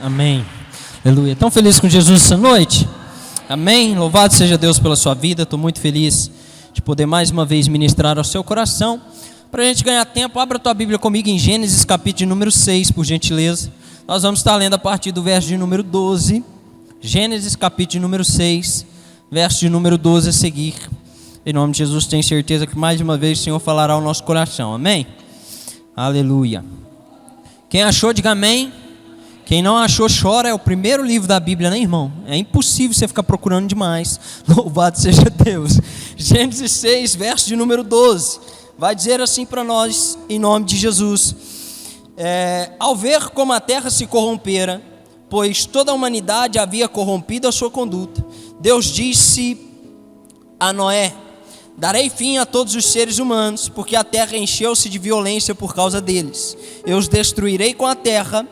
Amém. Aleluia. Tão feliz com Jesus essa noite? Amém. Louvado seja Deus pela sua vida. Estou muito feliz de poder mais uma vez ministrar ao seu coração. Para a gente ganhar tempo, abra a tua Bíblia comigo em Gênesis capítulo de número 6, por gentileza. Nós vamos estar lendo a partir do verso de número 12. Gênesis capítulo de número 6, verso de número 12 a seguir. Em nome de Jesus, tenho certeza que mais uma vez o Senhor falará ao nosso coração. Amém? Aleluia. Quem achou, diga amém. Quem não achou, chora. É o primeiro livro da Bíblia, né, irmão? É impossível você ficar procurando demais. Louvado seja Deus. Gênesis 6, verso de número 12. Vai dizer assim para nós, em nome de Jesus. Ao ver como a terra se corrompera, pois toda a humanidade havia corrompido a sua conduta, Deus disse a Noé: darei fim a todos os seres humanos, porque a terra encheu-se de violência por causa deles. Eu os destruirei com a terra.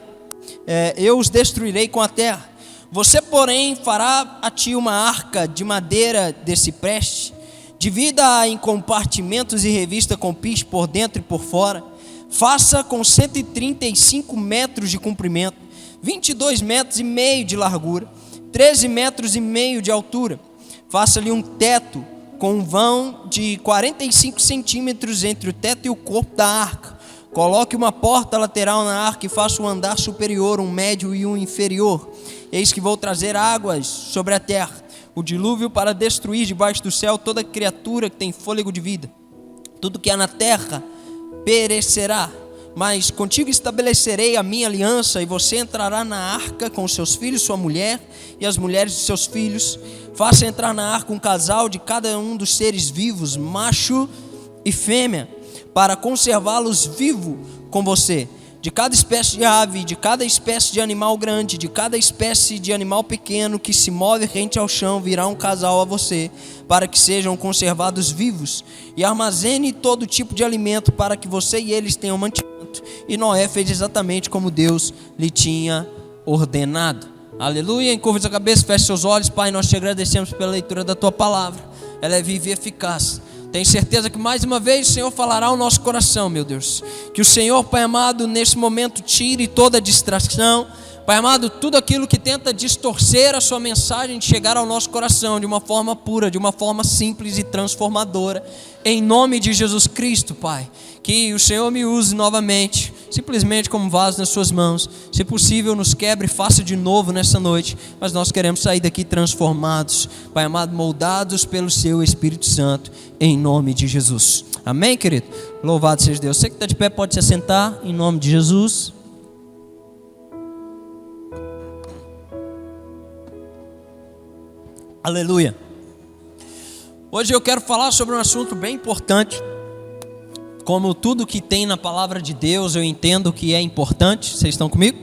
Você, porém, fará a ti uma arca de madeira de cipreste, divida-a em compartimentos e revista com piche por dentro e por fora. Faça com 135 metros de comprimento, 22 metros e meio de largura, 13 metros e meio de altura. Faça-lhe um teto com um vão de 45 centímetros entre o teto e o corpo da arca. Coloque uma porta lateral na arca e faça um andar superior, um médio e um inferior. Eis que vou trazer águas sobre a terra, o dilúvio, para destruir debaixo do céu toda criatura que tem fôlego de vida. Tudo que há na terra perecerá, mas contigo estabelecerei a minha aliança, e você entrará na arca com seus filhos, sua mulher e as mulheres de seus filhos. Faça entrar na arca um casal de cada um dos seres vivos, macho e fêmea, para conservá-los vivos com você. De cada espécie de ave, de cada espécie de animal grande, de cada espécie de animal pequeno que se move rente ao chão, virá um casal a você, para que sejam conservados vivos. E armazene todo tipo de alimento, para que você e eles tenham mantimento. E Noé fez exatamente como Deus lhe tinha ordenado. Aleluia. Encurva a cabeça, feche seus olhos. Pai, nós te agradecemos pela leitura da tua palavra. Ela é viva e eficaz. Tenho certeza que mais uma vez o Senhor falará ao nosso coração, meu Deus. Que o Senhor, Pai amado, nesse momento tire toda a distração. Pai amado, tudo aquilo que tenta distorcer a sua mensagem de chegar ao nosso coração de uma forma pura, de uma forma simples e transformadora. Em nome de Jesus Cristo, Pai. Que o Senhor me use novamente, simplesmente como vaso nas suas mãos. Se possível, nos quebre e faça de novo nessa noite. Mas nós queremos sair daqui transformados, Pai amado, moldados pelo seu Espírito Santo, em nome de Jesus. Amém, querido? Louvado seja Deus. Você que está de pé pode se assentar, em nome de Jesus. Aleluia. Hoje eu quero falar sobre um assunto bem importante. Como tudo que tem na palavra de Deus, eu entendo que é importante. Vocês estão comigo?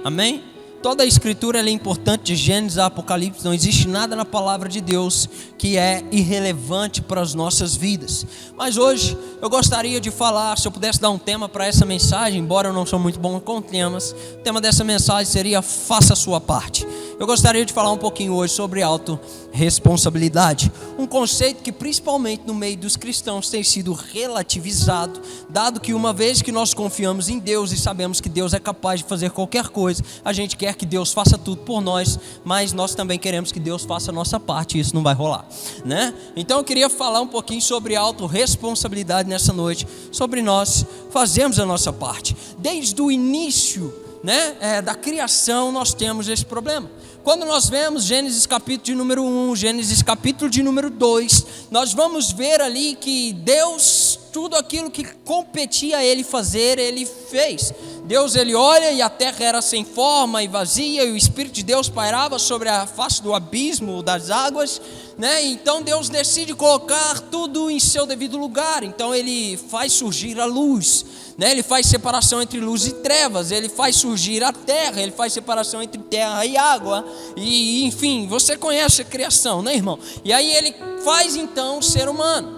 Amém? Toda a escritura ela é importante, de Gênesis a Apocalipse. Não existe nada na palavra de Deus que é irrelevante para as nossas vidas. Mas hoje eu gostaria de falar, se eu pudesse dar um tema para essa mensagem, embora eu não sou muito bom com temas, o tema dessa mensagem seria: faça a sua parte. Eu gostaria de falar um pouquinho hoje sobre autorresponsabilidade, um conceito que principalmente no meio dos cristãos tem sido relativizado, dado que uma vez que nós confiamos em Deus e sabemos que Deus é capaz de fazer qualquer coisa, a gente quer que Deus faça tudo por nós, mas nós também queremos que Deus faça a nossa parte, e isso não vai rolar, né? Então eu queria falar um pouquinho sobre autorresponsabilidade nessa noite, sobre nós fazermos a nossa parte. Desde o início, né, da criação nós temos esse problema. Quando nós vemos Gênesis capítulo de número 1, Gênesis capítulo de número 2, nós vamos ver ali que Deus, tudo aquilo que competia a Ele fazer, Ele fez. Deus, Ele olha e a terra era sem forma e vazia, e o Espírito de Deus pairava sobre a face do abismo das águas, né? Então Deus decide colocar tudo em seu devido lugar. Então Ele faz surgir a luz, né? Ele faz separação entre luz e trevas, Ele faz surgir a terra, Ele faz separação entre terra e água, e enfim, você conhece a criação, né, irmão? E aí Ele faz então o ser humano.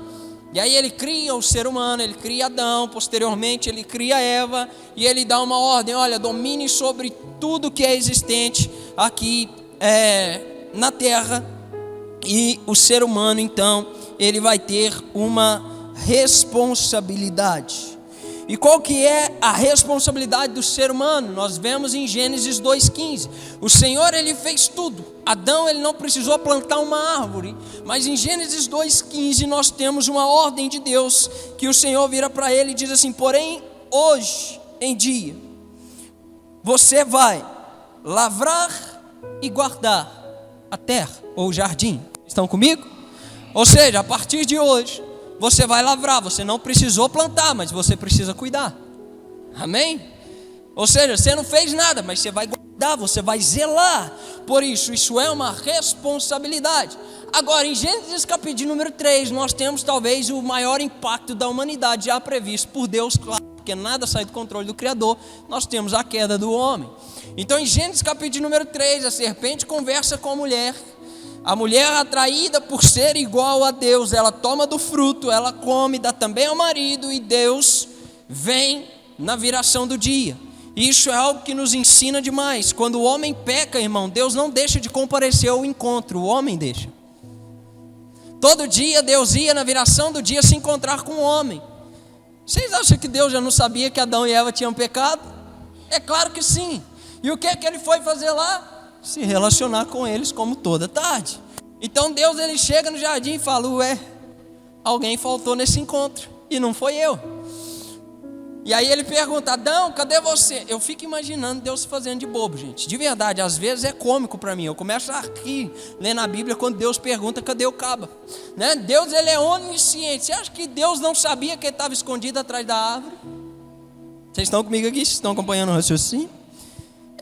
E aí Ele cria o ser humano, Ele cria Adão, posteriormente Ele cria Eva, e Ele dá uma ordem: olha, domine sobre tudo que é existente aqui na terra. E o ser humano então, ele vai ter uma responsabilidade. E qual que é a responsabilidade do ser humano? Nós vemos em Gênesis 2:15. O Senhor, Ele fez tudo. Adão, ele não precisou plantar uma árvore. Mas em Gênesis 2:15 nós temos uma ordem de Deus, que o Senhor vira para ele e diz assim: porém, hoje em dia, você vai lavrar e guardar a terra ou o jardim. Estão comigo? Ou seja, a partir de hoje, você vai lavrar. Você não precisou plantar, mas você precisa cuidar. Amém? Ou seja, você não fez nada, mas você vai guardar, você vai zelar por isso. Isso é uma responsabilidade. Agora, em Gênesis capítulo número 3, nós temos talvez o maior impacto da humanidade já previsto por Deus, claro, porque nada sai do controle do Criador. Nós temos a queda do homem. Então, em Gênesis capítulo número 3, a serpente conversa com a mulher. A mulher, atraída por ser igual a Deus, ela toma do fruto, ela come, dá também ao marido, e Deus vem na viração do dia. Isso é algo que nos ensina demais. Quando o homem peca, irmão, Deus não deixa de comparecer ao encontro, o homem deixa. Todo dia Deus ia na viração do dia se encontrar com o homem. Vocês acham que Deus já não sabia que Adão e Eva tinham pecado? É claro que sim. E o que é que ele foi fazer lá? Se relacionar com eles como toda tarde. Então Deus, ele chega no jardim e fala: ué, alguém faltou nesse encontro e não foi eu. E aí ele pergunta: Adão, cadê você? Eu fico imaginando Deus se fazendo de bobo, gente. De verdade, às vezes é cômico para mim. Eu começo a rir lendo a Bíblia quando Deus pergunta: cadê o caba? Né? Deus, ele é onisciente. Você acha que Deus não sabia que ele estava escondido atrás da árvore? Vocês estão comigo aqui? Vocês estão acompanhando o raciocínio?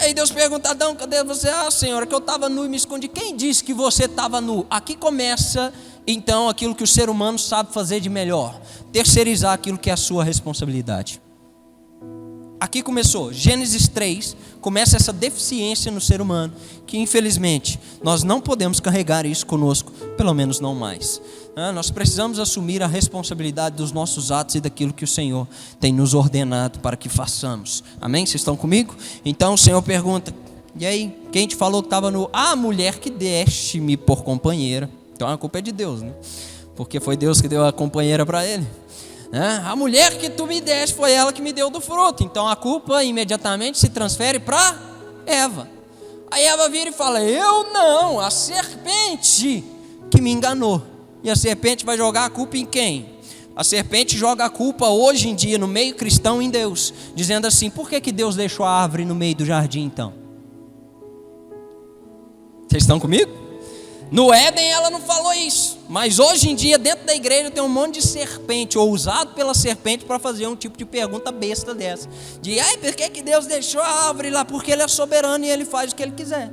E aí Deus pergunta: Adão, cadê você? Ah, Senhor, que eu estava nu e me escondi. Quem disse que você estava nu? Aqui começa então aquilo que o ser humano sabe fazer de melhor: terceirizar aquilo que é a sua responsabilidade. Aqui começou, Gênesis 3, começa essa deficiência no ser humano, que infelizmente nós não podemos carregar isso conosco, pelo menos não mais. Nós precisamos assumir a responsabilidade dos nossos atos e daquilo que o Senhor tem nos ordenado para que façamos. Amém? Vocês estão comigo? Então o Senhor pergunta: e aí, quem te falou que estava nu? A mulher que deste-me por companheira. Então a culpa é de Deus, né? Porque foi Deus que deu a companheira para ele. A mulher que tu me deste foi ela que me deu do fruto. Então a culpa imediatamente se transfere para Eva. Aí Eva vira e fala: eu não, a serpente que me enganou. E a serpente vai jogar a culpa em quem? A serpente joga a culpa hoje em dia no meio cristão em Deus, dizendo assim: por que Deus deixou a árvore no meio do jardim então? Vocês estão comigo? No Éden ela não falou isso, mas hoje em dia dentro da igreja tem um monte de serpente, ou usado pela serpente para fazer um tipo de pergunta besta dessa. De: ai, por que Deus deixou a árvore lá? Porque Ele é soberano e Ele faz o que Ele quiser.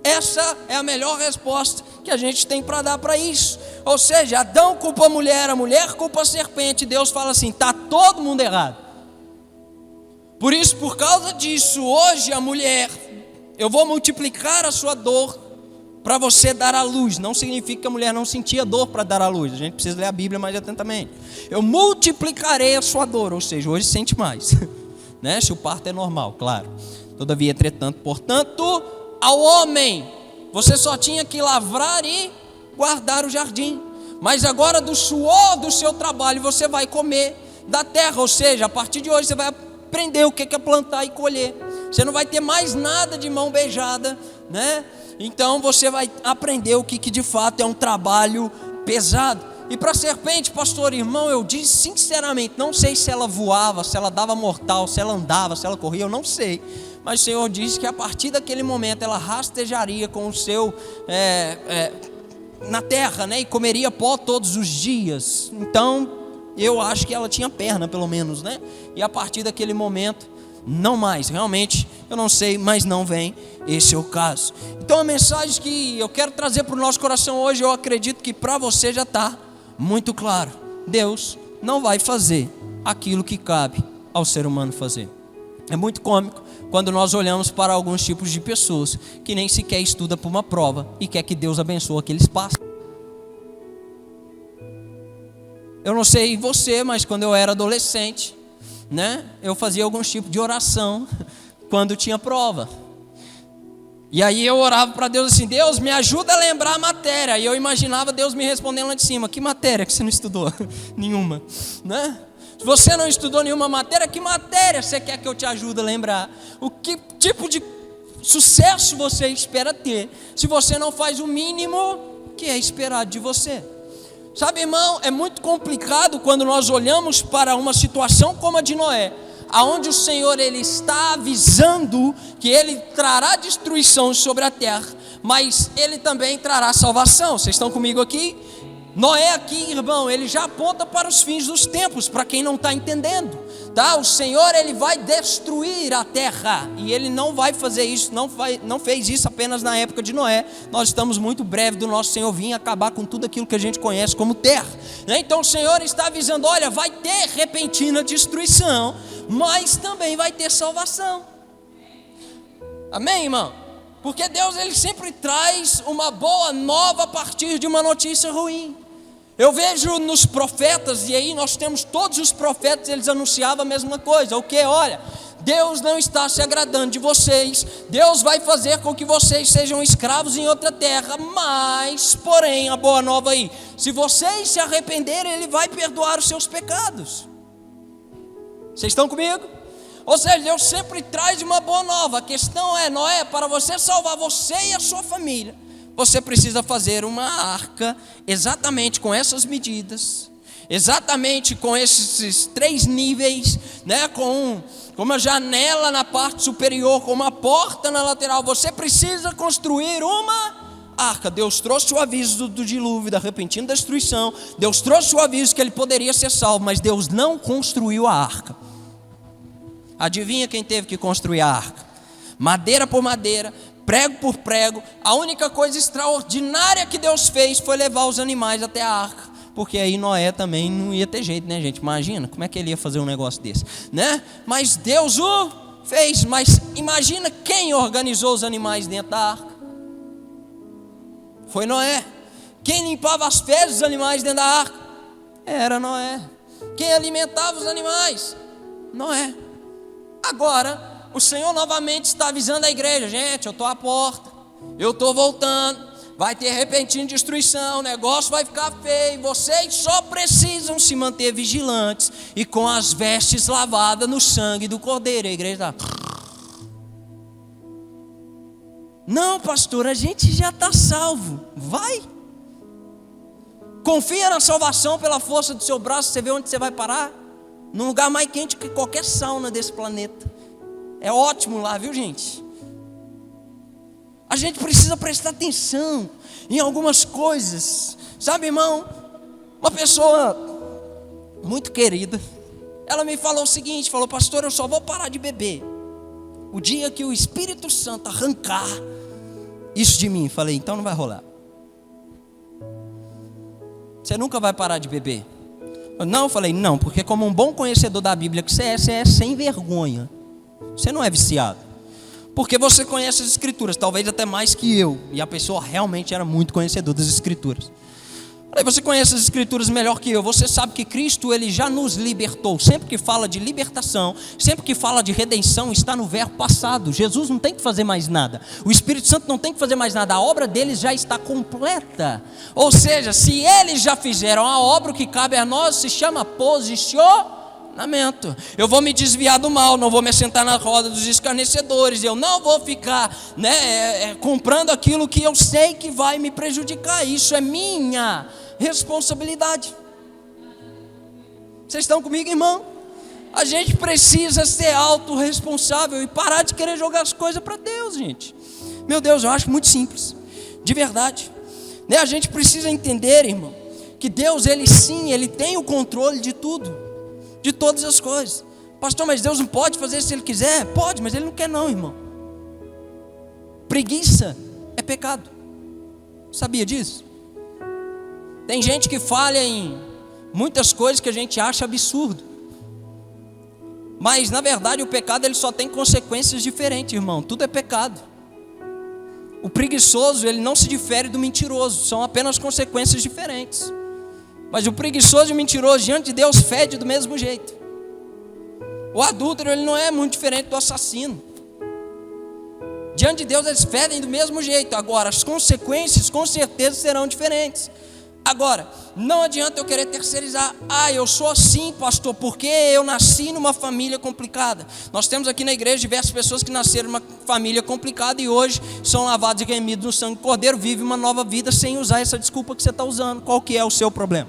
Essa é a melhor resposta que a gente tem para dar para isso. Ou seja, Adão culpa a mulher culpa a serpente. Deus fala assim: está todo mundo errado. Por isso, por causa disso, hoje a mulher, eu vou multiplicar a sua dor para você dar à luz. Não significa que a mulher não sentia dor para dar à luz. A gente precisa ler a Bíblia mais atentamente. Eu multiplicarei a sua dor, ou seja, hoje sente mais, né? Se o parto é normal, claro. Todavia, entretanto, portanto, ao homem, você só tinha que lavrar e guardar o jardim. Mas agora do suor do seu trabalho você vai comer da terra. Ou seja, a partir de hoje você vai aprender o que é plantar e colher. Você não vai ter mais nada de mão beijada, né? Então você vai aprender o que de fato é um trabalho pesado. E para a serpente, pastor, irmão, eu disse sinceramente, não sei se ela voava, se ela dava mortal, se ela andava, se ela corria, eu não sei. Mas o Senhor disse que a partir daquele momento ela rastejaria com o seu na terra, né? E comeria pó todos os dias. Então eu acho que ela tinha perna pelo menos, né? E a partir daquele momento não mais, realmente eu não sei, mas não vem, esse é o caso. Então a mensagem que eu quero trazer para o nosso coração hoje, eu acredito que para você já está muito claro: Deus não vai fazer aquilo que cabe ao ser humano fazer. É muito cômico quando nós olhamos para alguns tipos de pessoas que nem sequer estudam para uma prova e quer que Deus abençoe aqueles passam. Eu não sei você, mas quando eu era adolescente, né, eu fazia alguns tipos de oração quando tinha prova. E aí eu orava para Deus assim: Deus, me ajuda a lembrar a matéria. E eu imaginava Deus me respondendo lá de cima: que matéria que você não estudou? Nenhuma, né? Se você não estudou nenhuma matéria, que matéria você quer que eu te ajude a lembrar? O que tipo de sucesso você espera ter se você não faz o mínimo que é esperado de você? Sabe, irmão, é muito complicado quando nós olhamos para uma situação como a de Noé, aonde o Senhor ele está avisando que ele trará destruição sobre a terra, mas ele também trará salvação. Vocês estão comigo aqui? Noé aqui, irmão, ele já aponta para os fins dos tempos, para quem não está entendendo, tá? O Senhor ele vai destruir a terra, e ele não vai fazer isso, não fez isso apenas na época de Noé. Nós estamos muito breve do nosso Senhor vir acabar com tudo aquilo que a gente conhece como terra, né? Então o Senhor está avisando, olha, vai ter repentina destruição, mas também vai ter salvação. Amém, irmão? Porque Deus ele sempre traz uma boa nova a partir de uma notícia ruim. Eu vejo nos profetas, e aí nós temos todos os profetas, eles anunciavam a mesma coisa. O que? Olha, Deus não está se agradando de vocês, Deus vai fazer com que vocês sejam escravos em outra terra, mas, porém, a boa nova aí, se vocês se arrependerem, Ele vai perdoar os seus pecados. Vocês estão comigo? Ou seja, Deus sempre traz uma boa nova. A questão é, Noé, para você salvar você e a sua família, você precisa fazer uma arca exatamente com essas medidas, exatamente com esses 3 níveis, né? Com uma janela na parte superior, com uma porta na lateral. Você precisa construir uma arca. Deus trouxe o aviso do dilúvio, da repentina destruição. Deus trouxe o aviso que ele poderia ser salvo, mas Deus não construiu a arca. Adivinha quem teve que construir a arca? Madeira por madeira, prego por prego. A única coisa extraordinária que Deus fez foi levar os animais até a arca, porque aí Noé também não ia ter jeito, né, gente? Imagina, como é que ele ia fazer um negócio desse, né? Mas Deus o fez. Mas imagina quem organizou os animais dentro da arca? Foi Noé. Quem limpava as fezes dos animais dentro da arca? Era Noé. Quem alimentava os animais? Noé. Agora o Senhor novamente está avisando a igreja, gente, eu estou à porta, eu estou voltando, vai ter repentina destruição, o negócio vai ficar feio, vocês só precisam se manter vigilantes e com as vestes lavadas no sangue do Cordeiro. A igreja está... Não, pastor, a gente já está salvo. Vai, confia na salvação pela força do seu braço, você vê onde você vai parar, num lugar mais quente que qualquer sauna desse planeta. É ótimo lá, viu, gente? A gente precisa prestar atenção em algumas coisas. Sabe, irmão, uma pessoa muito querida, ela me falou o seguinte, falou, pastor, eu só vou parar de beber o dia que o Espírito Santo arrancar isso de mim. Falei, então não vai rolar. Você nunca vai parar de beber. Não, eu falei, não, porque como um bom conhecedor da Bíblia que você é sem vergonha. Você não é viciado, porque você conhece as Escrituras, talvez até mais que eu. E a pessoa realmente era muito conhecedor das Escrituras. Aí você conhece as Escrituras melhor que eu. Você sabe que Cristo ele já nos libertou. Sempre que fala de libertação, sempre que fala de redenção, está no verbo passado. Jesus não tem que fazer mais nada, o Espírito Santo não tem que fazer mais nada. A obra deles já está completa. Ou seja, se eles já fizeram a obra, o que cabe a nós se chama posicionamento. Eu vou me desviar do mal, não vou me sentar na roda dos escarnecedores, eu não vou ficar, comprando aquilo que eu sei que vai me prejudicar. Isso é minha responsabilidade. Vocês estão comigo, irmão? A gente precisa ser autorresponsável e parar de querer jogar as coisas para Deus, gente. Meu Deus, eu acho muito simples, de verdade, A gente precisa entender, irmão, que Deus, Ele sim, Ele tem o controle de tudo, de todas as coisas. Pastor, mas Deus não pode fazer se Ele quiser? Pode, mas Ele não quer não, irmão. Preguiça é pecado. Sabia disso? Tem gente que falha em muitas coisas que a gente acha absurdo, mas na verdade o pecado ele só tem consequências diferentes, irmão. Tudo é pecado. O preguiçoso ele não se difere do mentiroso, são apenas consequências diferentes. Mas o preguiçoso e o mentiroso diante de Deus fede do mesmo jeito. O adúltero ele não é muito diferente do assassino. Diante de Deus eles fedem do mesmo jeito. Agora as consequências com certeza serão diferentes. Agora, não adianta eu querer terceirizar. Eu sou assim, pastor, porque eu nasci numa família complicada. Nós temos aqui na igreja diversas pessoas que nasceram numa família complicada e hoje são lavados e remidos no sangue do Cordeiro, vivem uma nova vida sem usar essa desculpa que você está usando. Qual que é o seu problema?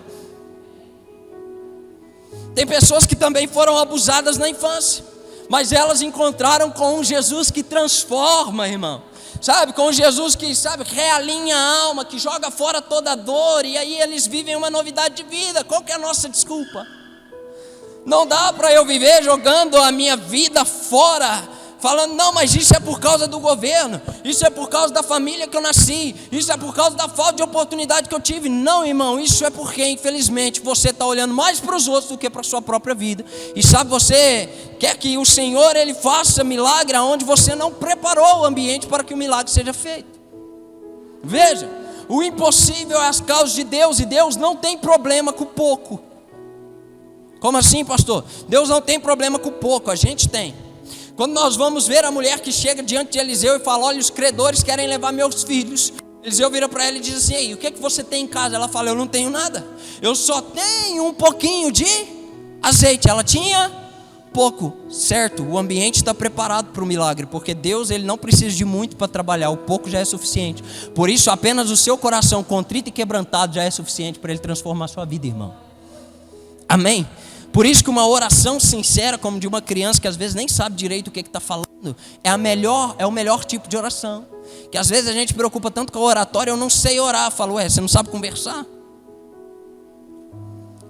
Tem pessoas que também foram abusadas na infância, mas elas encontraram com um Jesus que transforma, irmão. Sabe, com Jesus que, realinha a alma, que joga fora toda a dor, e aí eles vivem uma novidade de vida. Qual que é a nossa desculpa? Não dá para eu viver jogando a minha vida fora, falando, não, mas isso é por causa do governo, isso é por causa da família que eu nasci, isso é por causa da falta de oportunidade que eu tive. Não, irmão, isso é porque, infelizmente, você está olhando mais para os outros do que para a sua própria vida. E sabe, você quer que o Senhor, Ele faça milagre onde você não preparou o ambiente para que o milagre seja feito. Veja, o impossível é as causas de Deus, e Deus não tem problema com pouco. Como assim, pastor? Deus não tem problema com pouco, a gente tem. Quando nós vamos ver a mulher que chega diante de Eliseu e fala, olha, os credores querem levar meus filhos. Eliseu vira para ela e diz assim, ei, o que é que você tem em casa? Ela fala, eu não tenho nada, eu só tenho um pouquinho de azeite. Ela tinha pouco, certo? O ambiente está preparado para o milagre, porque Deus, Ele não precisa de muito para trabalhar, o pouco já é suficiente. Por isso, apenas o seu coração contrito e quebrantado já é suficiente para Ele transformar a sua vida, irmão. Amém? Por isso que uma oração sincera, como de uma criança que às vezes nem sabe direito o que está falando, é o melhor tipo de oração. Que às vezes a gente preocupa tanto com a oratória, eu não sei orar. Falo, você não sabe conversar?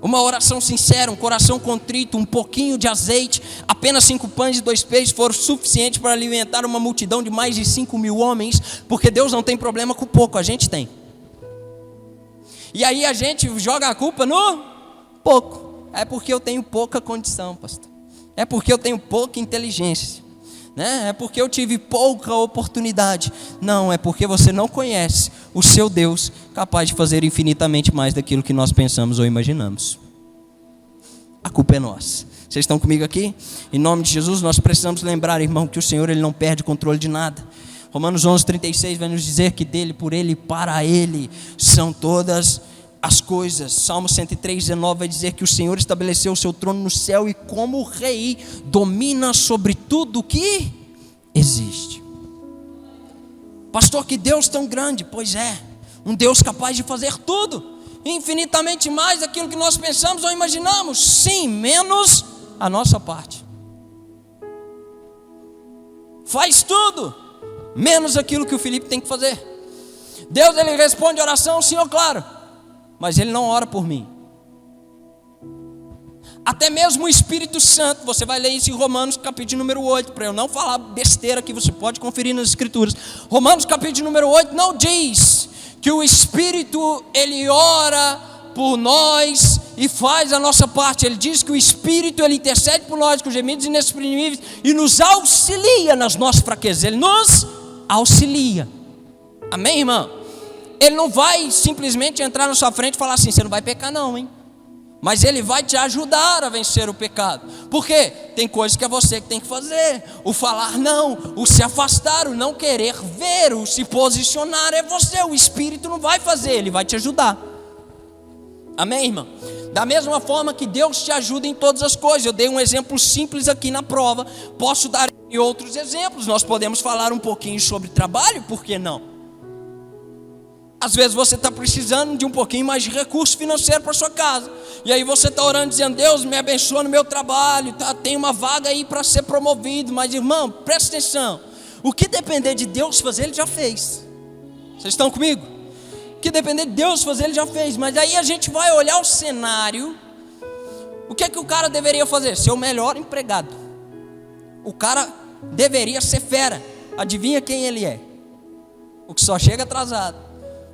Uma oração sincera, um coração contrito, um pouquinho de azeite, apenas 5 pães e 2 peixes foram suficientes para alimentar uma multidão de mais de 5.000 homens, porque Deus não tem problema com pouco, a gente tem. E aí a gente joga a culpa no pouco. É porque eu tenho pouca condição, pastor. É porque eu tenho pouca inteligência, né? É porque eu tive pouca oportunidade. Não, é porque você não conhece o seu Deus, capaz de fazer infinitamente mais daquilo que nós pensamos ou imaginamos. A culpa é nossa. Vocês estão comigo aqui? Em nome de Jesus, nós precisamos lembrar, irmão, que o Senhor, Ele não perde controle de nada. Romanos 11:36 vai nos dizer que dele, por Ele e para Ele são todas as coisas. Salmo 103:19 vai dizer que o Senhor estabeleceu o seu trono no céu e como rei domina sobre tudo que existe. Pastor, que Deus tão grande. Pois é, um Deus capaz de fazer tudo, infinitamente mais daquilo que nós pensamos ou imaginamos. Sim, menos a nossa parte. Faz tudo, menos aquilo que o Felipe tem que fazer. Deus, Ele responde a oração, sim ou claro, mas Ele não ora por mim. Até mesmo o Espírito Santo, você vai ler isso em Romanos capítulo número 8, para eu não falar besteira aqui, você pode conferir nas escrituras. Romanos capítulo número 8 não diz que o Espírito, Ele ora por nós e faz a nossa parte. Ele diz que o Espírito, Ele intercede por nós com gemidos inexprimíveis e nos auxilia nas nossas fraquezas. Ele nos auxilia. Amém, irmão? Ele não vai simplesmente entrar na sua frente e falar assim, você não vai pecar não, hein? Mas Ele vai te ajudar a vencer o pecado. Por quê? Tem coisas que é você que tem que fazer. O falar não, o se afastar, o não querer ver, o se posicionar é você. O Espírito não vai fazer, Ele vai te ajudar. Amém, irmão? Da mesma forma que Deus te ajuda em todas as coisas. Eu dei um exemplo simples aqui na prova. Posso dar outros exemplos. Nós podemos falar um pouquinho sobre trabalho, por que não? Às vezes você está precisando de um pouquinho mais de recurso financeiro para sua casa. E aí você está orando dizendo, Deus me abençoa no meu trabalho, tá? Tem uma vaga aí para ser promovido. Mas irmão, presta atenção. O que depender de Deus fazer, Ele já fez. Vocês estão comigo? O que depender de Deus fazer, Ele já fez. Mas aí a gente vai olhar o cenário. O que é que o cara deveria fazer? Ser o melhor empregado. O cara deveria ser fera. Adivinha quem ele é? O que só chega atrasado.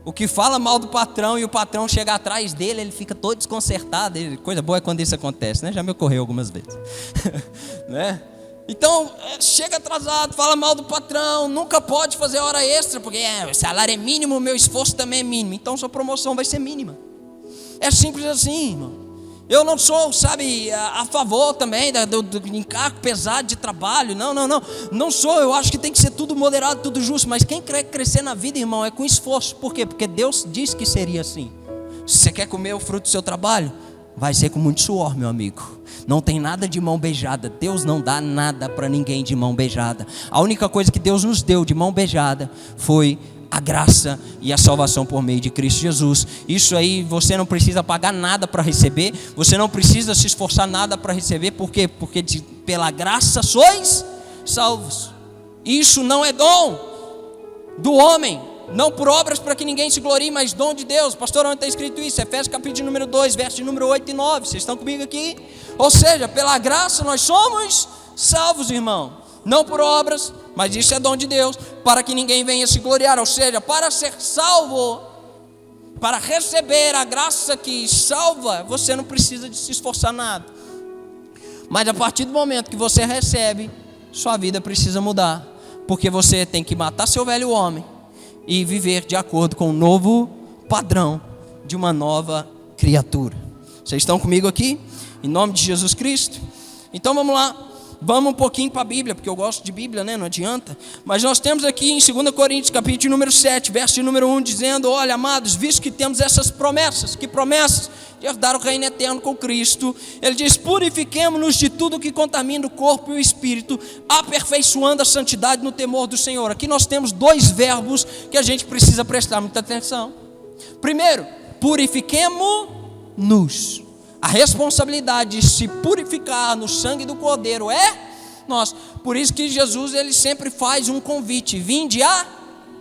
O que fala mal do patrão e o patrão chega atrás dele, ele fica todo desconcertado. Coisa boa é quando isso acontece, né? Já me ocorreu algumas vezes. Né? Então, chega atrasado, fala mal do patrão, nunca pode fazer hora extra, porque o salário é mínimo, o meu esforço também é mínimo. Então, sua promoção vai ser mínima. É simples assim, irmão. Eu não sou, a favor também do encargo pesado de trabalho. Não sou. Eu acho que tem que ser tudo moderado, tudo justo. Mas quem quer crescer na vida, irmão, é com esforço. Por quê? Porque Deus disse que seria assim. Se você quer comer o fruto do seu trabalho, vai ser com muito suor, meu amigo. Não tem nada de mão beijada. Deus não dá nada para ninguém de mão beijada. A única coisa que Deus nos deu de mão beijada foi a graça e a salvação por meio de Cristo Jesus. Isso aí você não precisa pagar nada para receber. Você não precisa se esforçar nada para receber. Por quê? Porque pela graça sois salvos. Isso não é dom do homem, não por obras para que ninguém se glorie, mas dom de Deus. Pastor, onde está escrito isso? Efésios capítulo número 2, verso número 8 e 9. Vocês estão comigo aqui? Ou seja, pela graça nós somos salvos, irmão. Não por obras, mas isso é dom de Deus, para que ninguém venha se gloriar. Ou seja, para ser salvo, para receber a graça que salva, você não precisa de se esforçar nada. Mas a partir do momento que você recebe, sua vida precisa mudar. Porque você tem que matar seu velho homem e viver de acordo com o novo padrão de uma nova criatura. Vocês estão comigo aqui? Em nome de Jesus Cristo? Então vamos lá. Vamos um pouquinho para a Bíblia, porque eu gosto de Bíblia, né? Não adianta. Mas nós temos aqui em 2 Coríntios, capítulo número 7, verso número 1, dizendo: olha, amados, visto que temos essas promessas. Que promessas? De herdar o reino eterno com Cristo. Ele diz: purifiquemo-nos de tudo que contamina o corpo e o espírito, aperfeiçoando a santidade no temor do Senhor. Aqui nós temos dois verbos que a gente precisa prestar muita atenção. Primeiro, purifiquemo-nos. A responsabilidade de se purificar no sangue do Cordeiro é nossa. Por isso que Jesus, ele sempre faz um convite: vinde a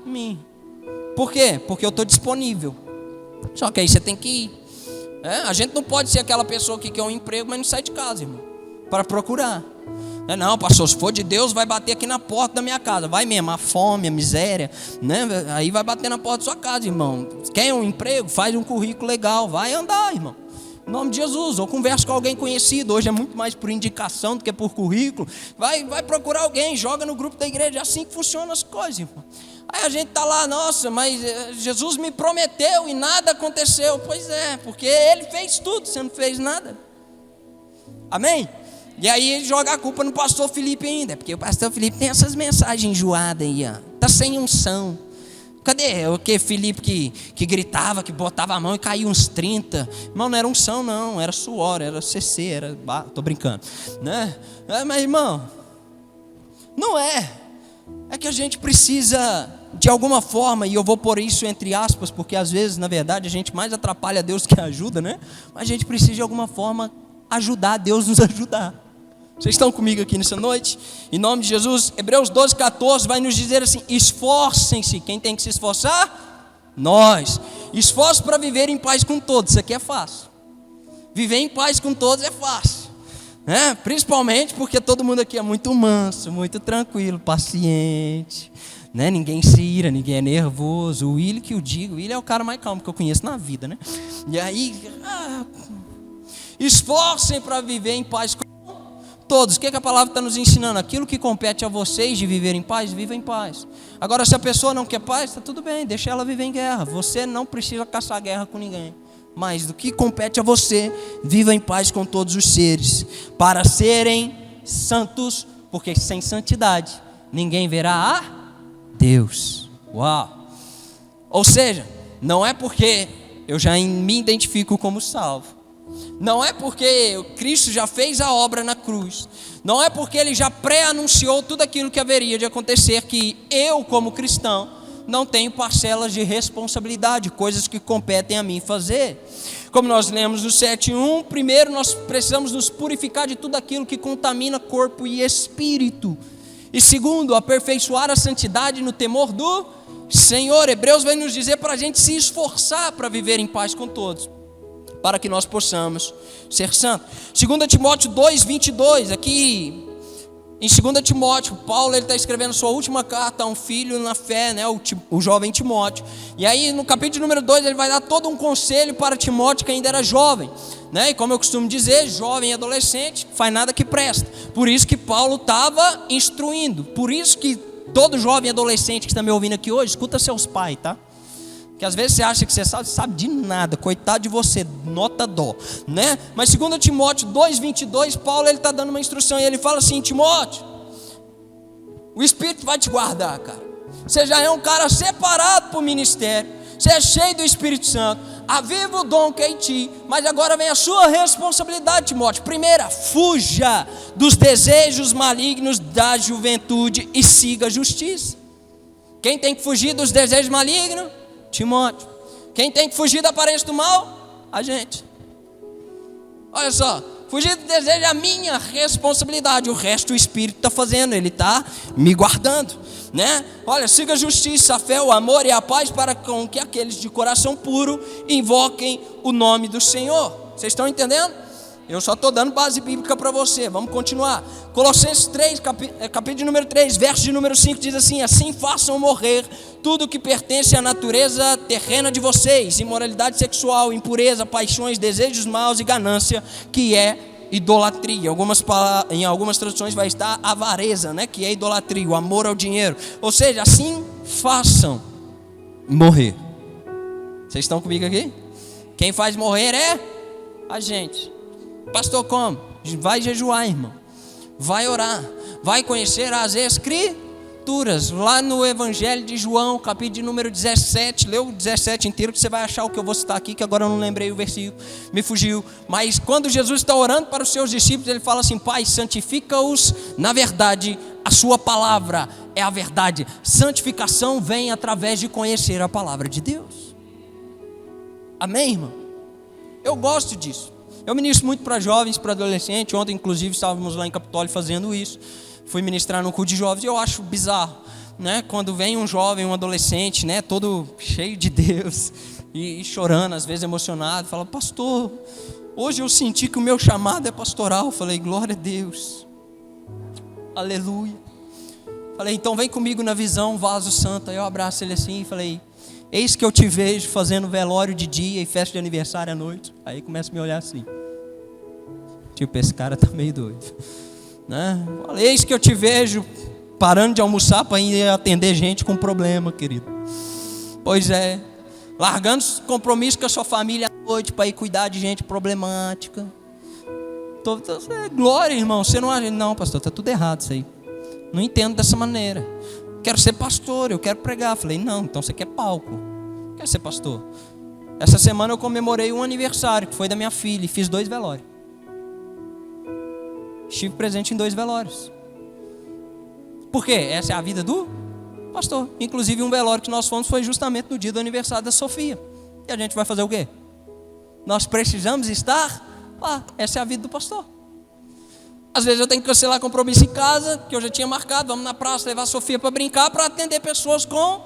mim. Por quê? Porque eu estou disponível. Só que aí você tem que ir. A gente não pode ser aquela pessoa que quer um emprego, mas não sai de casa, irmão, para procurar. Não, pastor, se for de Deus, vai bater aqui na porta da minha casa. Vai mesmo, a fome, a miséria, né? Aí vai bater na porta da sua casa, irmão. Quer um emprego? Faz um currículo legal, vai andar, irmão. Em nome de Jesus, ou conversa com alguém conhecido. Hoje é muito mais por indicação do que por currículo. Vai procurar alguém, joga no grupo da igreja. É assim que funcionam as coisas, irmão. Aí a gente está lá, nossa, mas Jesus me prometeu e nada aconteceu. Pois é, porque Ele fez tudo, você não fez nada. Amém? E aí ele joga a culpa no pastor Felipe ainda, porque o pastor Felipe tem essas mensagens enjoadas aí, ó. Está sem unção. Cadê o que Felipe que gritava, que botava a mão e caía uns 30? Irmão, não era unção não, era suor, era CC, era... Tô brincando, né? Mas irmão, não é. É que a gente precisa, de alguma forma, e eu vou pôr isso entre aspas, porque às vezes, na verdade, a gente mais atrapalha Deus do que ajuda, né? Mas a gente precisa, de alguma forma, ajudar Deus nos ajudar. Vocês estão comigo aqui nessa noite? Em nome de Jesus. Hebreus 12, 14 vai nos dizer assim: esforcem-se. Quem tem que se esforçar? Nós. Esforço para viver em paz com todos. Isso aqui é fácil. Viver em paz com todos é fácil, né? Principalmente porque todo mundo aqui é muito manso, muito tranquilo, paciente, né? Ninguém se ira, ninguém é nervoso. O Willi que eu digo, o Willi é o cara mais calmo que eu conheço na vida, né? E aí, esforcem para viver em paz com todos. O que a palavra está nos ensinando? Aquilo que compete a vocês de viver em paz, viva em paz. Agora, se a pessoa não quer paz, está tudo bem, deixa ela viver em guerra. Você não precisa caçar guerra com ninguém. Mas do que compete a você, viva em paz com todos os seres, para serem santos, porque sem santidade ninguém verá a Deus. Uau! Ou seja, não é porque eu já me identifico como salvo, não é porque Cristo já fez a obra na cruz, não é porque Ele já pré-anunciou tudo aquilo que haveria de acontecer, que eu, como cristão, não tenho parcelas de responsabilidade, coisas que competem a mim fazer. Como nós lemos no 7:1, primeiro nós precisamos nos purificar de tudo aquilo que contamina corpo e espírito. E segundo, aperfeiçoar a santidade no temor do Senhor. Hebreus vai nos dizer para a gente se esforçar para viver em paz com todos, para que nós possamos ser santos. 2 Timóteo 2:22, aqui em 2 Timóteo, Paulo está escrevendo sua última carta a um filho na fé, né, o jovem Timóteo. E aí no capítulo número 2 ele vai dar todo um conselho para Timóteo que ainda era jovem, né? E como eu costumo dizer, jovem e adolescente faz nada que presta. Por isso que Paulo estava instruindo. Por isso que todo jovem e adolescente que está me ouvindo aqui hoje, escuta seus pais, tá? Que às vezes você acha que você sabe de nada, coitado de você, nota dó, né? Mas 2 Timóteo 2:22, Paulo ele está dando uma instrução e ele fala assim: Timóteo, o Espírito vai te guardar, cara. Você já é um cara separado para o ministério, Você é cheio do Espírito Santo, aviva o dom que é em ti, mas agora vem a sua responsabilidade, Timóteo. Primeira, fuja dos desejos malignos da juventude e siga a justiça. Quem tem que fugir dos desejos malignos? Timóteo. Quem tem que fugir da aparência do mal? A gente. Olha só, fugir do desejo é a minha responsabilidade, o resto o Espírito está fazendo, ele está me guardando, né? Olha, siga a justiça, a fé, o amor e a paz, para com que aqueles de coração puro invoquem o nome do Senhor. Vocês estão entendendo? Eu só estou dando base bíblica para você. Vamos continuar. Colossenses 3, capítulo de número 3, verso de número 5, diz assim: assim façam morrer tudo que pertence à natureza terrena de vocês: imoralidade sexual, impureza, paixões, desejos maus e ganância, que é idolatria. Em algumas traduções vai estar avareza, né? Que é idolatria, o amor ao dinheiro. Ou seja, assim façam morrer. Vocês estão comigo aqui? Quem faz morrer é a gente. Pastor, como? Vai jejuar, irmão. Vai orar. Vai conhecer as Escrituras. Lá no Evangelho de João, capítulo de número 17. Lê o 17 inteiro que você vai achar o que eu vou citar aqui, que agora eu não lembrei o versículo. Me fugiu. Mas quando Jesus está orando para os seus discípulos, ele fala assim: Pai, santifica-os na verdade. A sua palavra é a verdade. Santificação vem através de conhecer a palavra de Deus. Amém, irmão? Eu gosto disso. Eu ministro muito para jovens, para adolescentes. Ontem, inclusive, estávamos lá em Capitólio fazendo isso. Fui ministrar no culto de jovens e eu acho bizarro, né? Quando vem um jovem, um adolescente, né? Todo cheio de Deus e chorando, às vezes emocionado. Fala: pastor, hoje eu senti que o meu chamado é pastoral. Eu falei: glória a Deus. Aleluia. Falei: então vem comigo na visão, vaso santo. Aí eu abraço ele assim e falei: eis que eu te vejo fazendo velório de dia e festa de aniversário à noite. Aí começa a me olhar assim. Tipo, esse cara tá meio doido, né? Falei: eis que eu te vejo parando de almoçar para ir atender gente com problema, querido. Pois é. Largando os compromissos com a sua família à noite para ir cuidar de gente problemática. Glória, irmão. Você não, pastor, tá tudo errado isso aí. Não entendo dessa maneira. Quero ser pastor, eu quero pregar. Falei: não, então você quer palco. Quer ser pastor? Essa semana eu comemorei um aniversário, que foi da minha filha, e fiz 2 velórios. Estive presente em 2 velórios. Por quê? Essa é a vida do pastor. Inclusive um velório que nós fomos foi justamente no dia do aniversário da Sofia. E a gente vai fazer o quê? Nós precisamos estar lá. Essa é a vida do pastor. Às vezes eu tenho que cancelar compromisso em casa, que eu já tinha marcado. Vamos na praça levar a Sofia para brincar, para atender pessoas com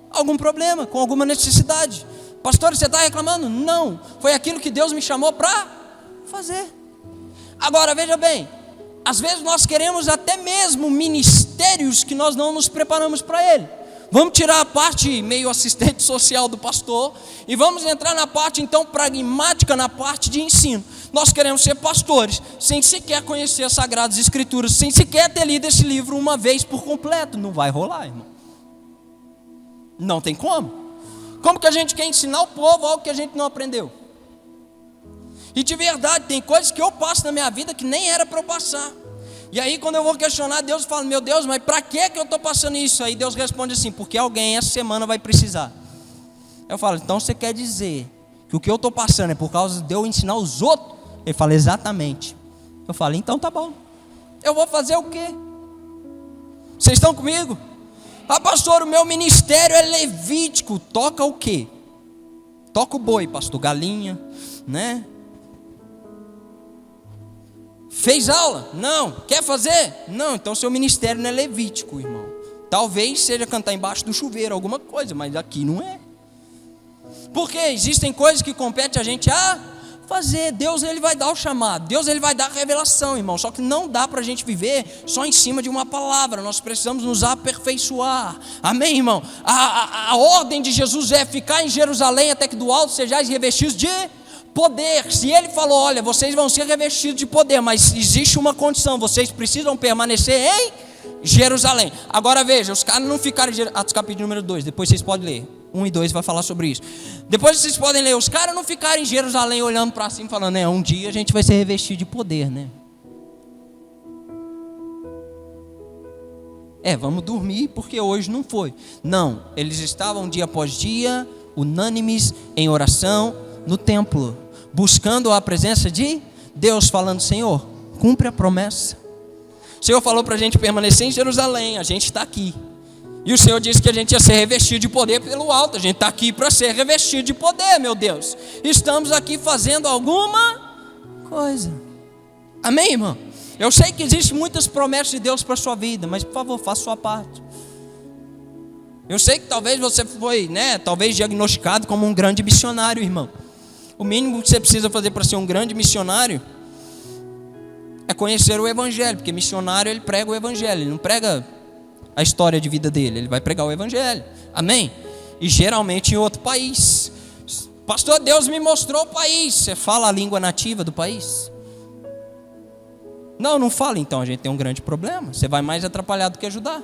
algum problema, com alguma necessidade. Pastor, você está reclamando? Não, foi aquilo que Deus me chamou para fazer. Agora veja bem, às vezes nós queremos até mesmo ministérios que nós não nos preparamos para ele. Vamos tirar a parte meio assistente social do pastor e vamos entrar na parte então pragmática, na parte de ensino. Nós queremos ser pastores sem sequer conhecer as Sagradas Escrituras, sem sequer ter lido esse livro uma vez por completo. Não vai rolar, irmão. Não tem como. Como que a gente quer ensinar o povo algo que a gente não aprendeu? E de verdade, tem coisas que eu passo na minha vida que nem era para eu passar. E aí quando eu vou questionar Deus, eu falo: meu Deus, mas para que eu estou passando isso? Aí Deus responde assim: porque alguém essa semana vai precisar. Eu falo: então você quer dizer que o que eu estou passando é por causa de eu ensinar os outros? Ele fala: exatamente. Eu falo: então tá bom. Eu vou fazer o quê? Vocês estão comigo? Ah, pastor, o meu ministério é levítico. Toca o quê? Toca o boi, pastor, galinha, né? Fez aula? Não. Quer fazer? Não. Então seu ministério não é levítico, irmão. Talvez seja cantar embaixo do chuveiro, alguma coisa, mas aqui não é. Porque existem coisas que compete a gente a fazer. Deus, ele vai dar o chamado. Deus, ele vai dar a revelação, irmão. Só que não dá para a gente viver só em cima de uma palavra. Nós precisamos nos aperfeiçoar. Amém, irmão? A ordem de Jesus é ficar em Jerusalém até que do alto sejais revestidos de poder. Se ele falou: olha, vocês vão ser revestidos de poder, mas existe uma condição: vocês precisam permanecer em Jerusalém. Agora veja, os caras não ficaram em Jerusalém. Atos capítulo número 2, depois vocês podem ler. 1 e 2 vai falar sobre isso. Depois vocês podem ler. Os caras não ficaram em Jerusalém olhando para cima falando: um dia a gente vai ser revestido de poder, né? Vamos dormir porque hoje não foi. Não, eles estavam dia após dia unânimes em oração no templo, buscando a presença de Deus, falando: Senhor, cumpre a promessa. O Senhor falou para a gente permanecer em Jerusalém, a gente está aqui. E o Senhor disse que a gente ia ser revestido de poder pelo alto. A gente está aqui para ser revestido de poder, meu Deus. Estamos aqui fazendo alguma coisa. Amém, irmão? Eu sei que existem muitas promessas de Deus para a sua vida, mas por favor, faça a sua parte. Eu sei que talvez você foi, talvez diagnosticado como um grande missionário, irmão. O mínimo que você precisa fazer para ser um grande missionário é conhecer o Evangelho, porque missionário, ele prega o Evangelho, ele não prega a história de vida dele, ele vai pregar o Evangelho. Amém? E geralmente em outro país. Pastor, Deus me mostrou o país. Você fala a língua nativa do país? Não fala. Então a gente tem um grande problema. Você vai mais atrapalhar do que ajudar.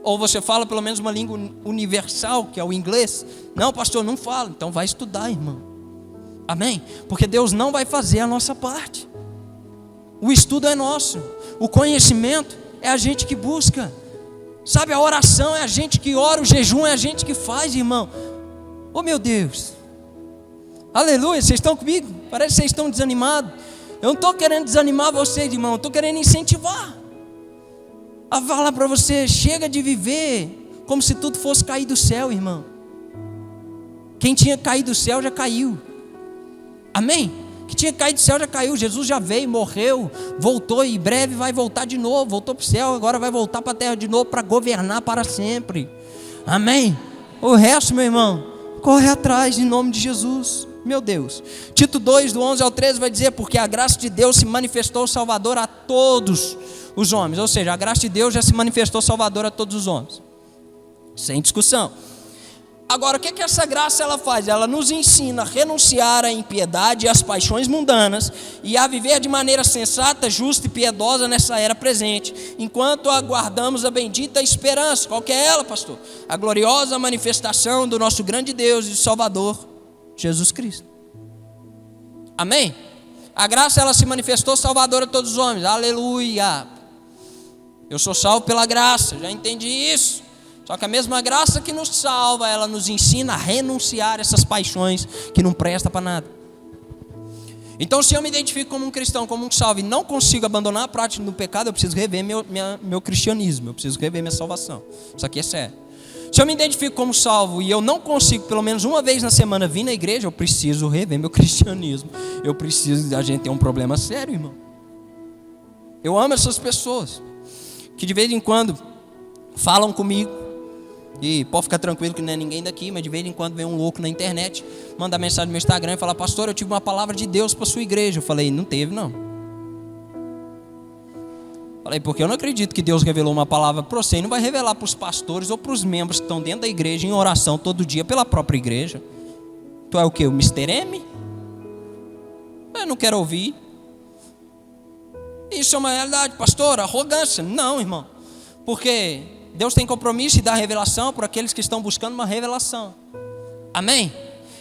Ou você fala pelo menos uma língua universal, que é o inglês? Não, pastor, não fala. Então vai estudar, irmão. Amém? Porque Deus não vai fazer a nossa parte. O estudo é nosso. O conhecimento é a gente que busca. Sabe, a oração é a gente que ora, o jejum é a gente que faz, irmão. Oh, meu Deus. Aleluia, vocês estão comigo? Parece que vocês estão desanimados. Eu não estou querendo desanimar vocês, irmão. Eu estou querendo incentivar a falar para você: chega de viver como se tudo fosse cair do céu, irmão. Quem tinha caído do céu já caiu. Amém? Que tinha caído do céu já caiu. Jesus já veio, morreu, voltou e em breve vai voltar de novo. Voltou para o céu, agora vai voltar para a terra de novo para governar para sempre. Amém? O resto, meu irmão, corre atrás em nome de Jesus. Meu Deus. Tito 2, do 11 ao 13 vai dizer: porque a graça de Deus se manifestou salvador a todos os homens. Ou seja, a graça de Deus já se manifestou salvador a todos os homens, sem discussão. Agora, o que essa graça ela faz? Ela nos ensina a renunciar à impiedade e às paixões mundanas e a viver de maneira sensata, justa e piedosa nessa era presente, enquanto aguardamos a bendita esperança. Qual que é ela, pastor? A gloriosa manifestação do nosso grande Deus e Salvador, Jesus Cristo. Amém? A graça ela se manifestou salvadora a todos os homens. Aleluia. Eu sou salvo pela graça, já entendi isso. Só que a mesma graça que nos salva, ela nos ensina a renunciar a essas paixões que não prestam para nada. Então, se eu me identifico como um cristão, como um salvo, e não consigo abandonar a prática do pecado, eu preciso rever meu cristianismo, eu preciso rever minha salvação. Isso aqui é sério. Se eu me identifico como salvo e eu não consigo, pelo menos uma vez na semana, vir na igreja, eu preciso rever meu cristianismo. A gente tem um problema sério, irmão. Eu amo essas pessoas que de vez em quando falam comigo. E pode ficar tranquilo que não é ninguém daqui, mas de vez em quando vem um louco na internet, manda mensagem no meu Instagram e fala: pastor, eu tive uma palavra de Deus para sua igreja. Eu falei: não teve não. Falei: porque eu não acredito que Deus revelou uma palavra para você e não vai revelar para os pastores ou para os membros que estão dentro da igreja em oração todo dia pela própria igreja. Tu é o quê? O Mr. M? Eu não quero ouvir. Isso é uma realidade, pastor, arrogância. Não, irmão, porque Deus tem compromisso em dar revelação para aqueles que estão buscando uma revelação. Amém?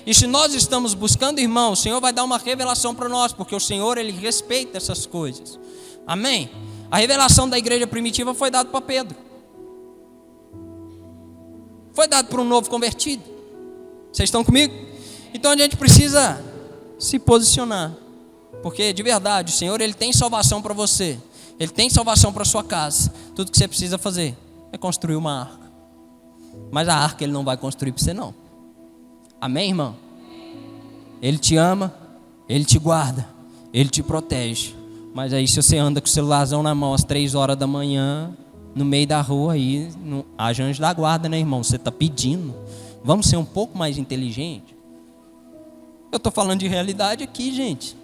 E se nós estamos buscando, irmão, o Senhor vai dar uma revelação para nós, porque o Senhor, Ele respeita essas coisas. Amém? A revelação da igreja primitiva foi dada para Pedro. Foi dado para um novo convertido. Vocês estão comigo? Então a gente precisa se posicionar, porque de verdade o Senhor, Ele tem salvação para você. Ele tem salvação para sua casa. Tudo que você precisa fazer é construir uma arca. Mas a arca Ele não vai construir para você não. Amém, irmão? Ele te ama, Ele te guarda, Ele te protege. Mas aí se você anda com o celularzão na mão às 3 horas da manhã, no meio da rua, aí haja anjo da guarda, né, irmão? Você está pedindo. Vamos ser um pouco mais inteligentes. Eu estou falando de realidade aqui, gente.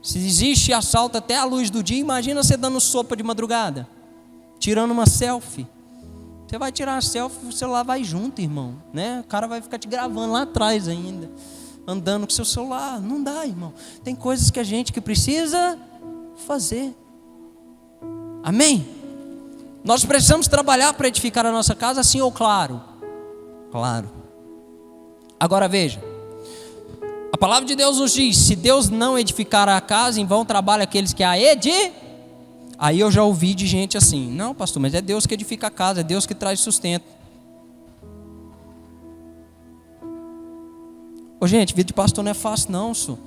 Se existe assalto até a luz do dia, imagina você dando sopa de madrugada, tirando uma selfie. Você vai tirar a selfie, o celular vai junto, irmão, né? O cara vai ficar te gravando lá atrás ainda, andando com seu celular. Não dá, irmão. Tem coisas que a gente que precisa fazer. Amém? Nós precisamos trabalhar para edificar a nossa casa, sim ou claro? Claro. Agora veja, a palavra de Deus nos diz: se Deus não edificar a casa, em vão trabalham aqueles que a edificam. Aí eu já ouvi de gente assim: não, pastor, mas é Deus que edifica a casa, é Deus que traz sustento. Ô gente, vida de pastor não é fácil não, senhor.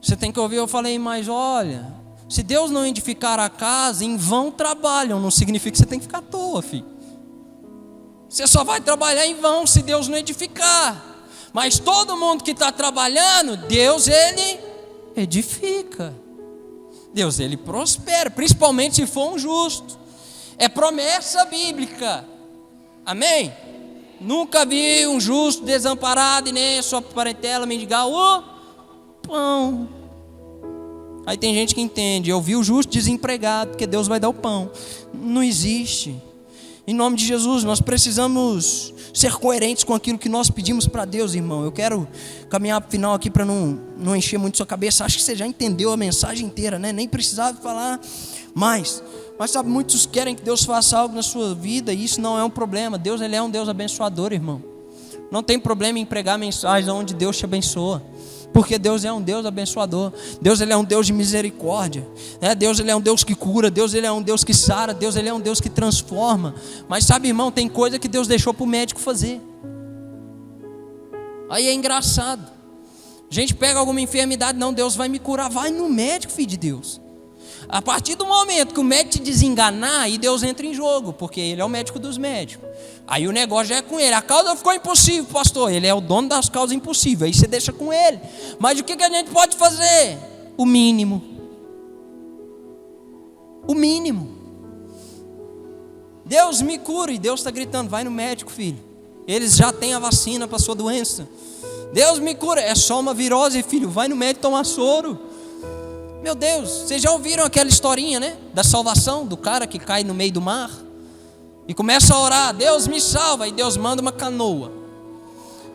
Você tem que ouvir, eu falei, mas olha, se Deus não edificar a casa, em vão trabalham, não significa que você tem que ficar à toa, filho. Você só vai trabalhar em vão se Deus não edificar. Mas todo mundo que está trabalhando, Deus, Ele edifica. Deus, Ele prospera, principalmente se for um justo. É promessa bíblica. Amém? Nunca vi um justo desamparado e nem a sua parentela mendigar o pão. Aí tem gente que entende, eu vi o justo desempregado, porque Deus vai dar o pão. Não existe. Em nome de Jesus, nós precisamos ser coerentes com aquilo que nós pedimos para Deus, irmão. Eu quero caminhar para o final aqui para não encher muito sua cabeça. Acho que você já entendeu a mensagem inteira, né? Nem precisava falar mais. Mas sabe, muitos querem que Deus faça algo na sua vida e isso não é um problema. Deus, Ele é um Deus abençoador, irmão. Não tem problema em pregar mensagens onde Deus te abençoa. Porque Deus é um Deus abençoador. Deus, Ele é um Deus de misericórdia, né? Deus, Ele é um Deus que cura. Deus, Ele é um Deus que sara. Deus, Ele é um Deus que transforma. Mas sabe, irmão, tem coisa que Deus deixou para o médico fazer. Aí é engraçado. A gente pega alguma enfermidade, não, Deus vai me curar. Vai no médico, filho de Deus. A partir do momento que o médico te desenganar, aí Deus entra em jogo, porque Ele é o médico dos médicos. Aí o negócio já é com Ele. A causa ficou impossível, pastor. Ele é o dono das causas impossíveis. Aí você deixa com Ele. Mas o que a gente pode fazer? O mínimo. O mínimo. Deus me cura. E Deus está gritando, vai no médico, filho. Eles já têm a vacina para a sua doença. Deus me cura. É só uma virose, filho. Vai no médico tomar soro. Meu Deus, vocês já ouviram aquela historinha, né? Da salvação, do cara que cai no meio do mar e começa a orar, Deus me salva, e Deus manda uma canoa.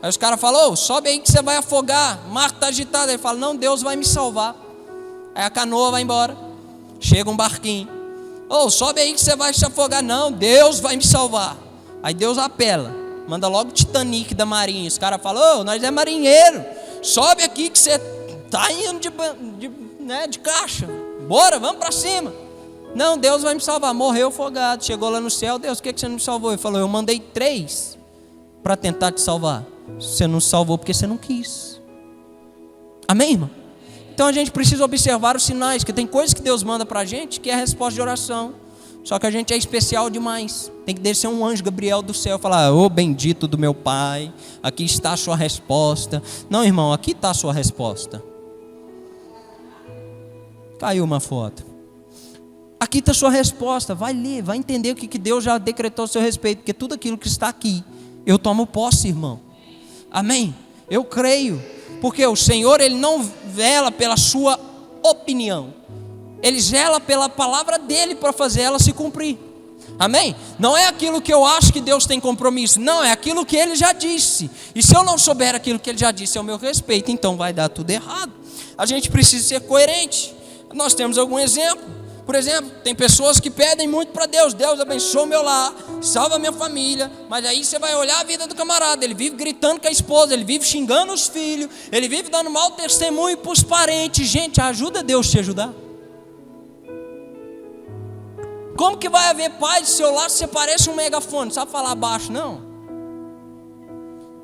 Aí os caras falam, oh, sobe aí que você vai afogar, o mar está agitado. Ele fala, não, Deus vai me salvar. Aí a canoa vai embora, chega um barquinho, oh, sobe aí que você vai se afogar. Não, Deus vai me salvar. Aí Deus apela, manda logo o Titanic da marinha. Os caras falam, oh, nós é marinheiro, sobe aqui que você está indo de caixa, bora, vamos para cima. Não, Deus vai me salvar. Morreu afogado, chegou lá no céu. Deus, o que você não me salvou? Ele falou, eu mandei 3 para tentar te salvar. Você não salvou porque você não quis. Amém, irmão? Então a gente precisa observar os sinais, que tem coisas que Deus manda para a gente que é a resposta de oração. Só que a gente é especial demais. Tem que descer um anjo Gabriel do céu e falar, ô bendito do meu Pai, aqui está a sua resposta. Não, irmão, aqui está a sua resposta. Caiu uma foto. Aqui está a sua resposta. Vai ler, vai entender o que Deus já decretou a seu respeito. Porque tudo aquilo que está aqui, eu tomo posse, irmão. Amém? Eu creio. Porque o Senhor, Ele não vela pela sua opinião. Ele zela pela palavra dEle para fazer ela se cumprir. Amém? Não é aquilo que eu acho que Deus tem compromisso. Não, é aquilo que Ele já disse. E se eu não souber aquilo que Ele já disse ao meu respeito, então vai dar tudo errado. A gente precisa ser coerente. Nós temos algum exemplo. Por exemplo, tem pessoas que pedem muito para Deus. Deus abençoa o meu lar, salva a minha família. Mas aí você vai olhar a vida do camarada. Ele vive gritando com a esposa, ele vive xingando os filhos, ele vive dando mau testemunho para os parentes. Gente, ajuda Deus te ajudar. Como que vai haver paz do seu lar se você parece um megafone? Não sabe falar baixo, não.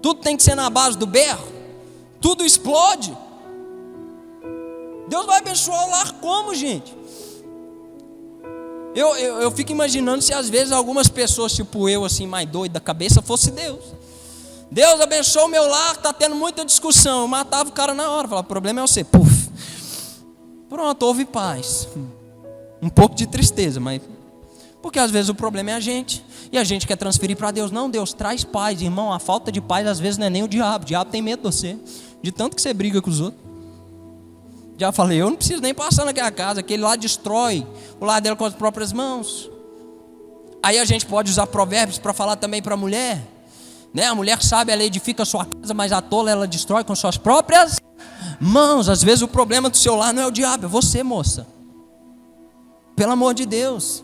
Tudo tem que ser na base do berro. Tudo explode. Deus vai abençoar o lar como, gente? Eu fico imaginando se às vezes algumas pessoas, tipo eu, assim, mais doido da cabeça, fosse Deus. Deus abençoa o meu lar, está tendo muita discussão. Eu matava o cara na hora, falava, o problema é você. Puf. Pronto, houve paz. Um pouco de tristeza, mas... Porque às vezes o problema é a gente. E a gente quer transferir para Deus. Não, Deus traz paz, irmão. A falta de paz às vezes não é nem o diabo. O diabo tem medo de você. De tanto que você briga com os outros. Já falei, eu não preciso nem passar naquela casa. Aquele lá destrói o lar dela com as próprias mãos. Aí a gente pode usar provérbios para falar também para a mulher, né? A mulher sabe, ela edifica a sua casa, mas a tola ela destrói com suas próprias mãos. Às vezes o problema do seu lar não é o diabo, é você, moça. Pelo amor de Deus.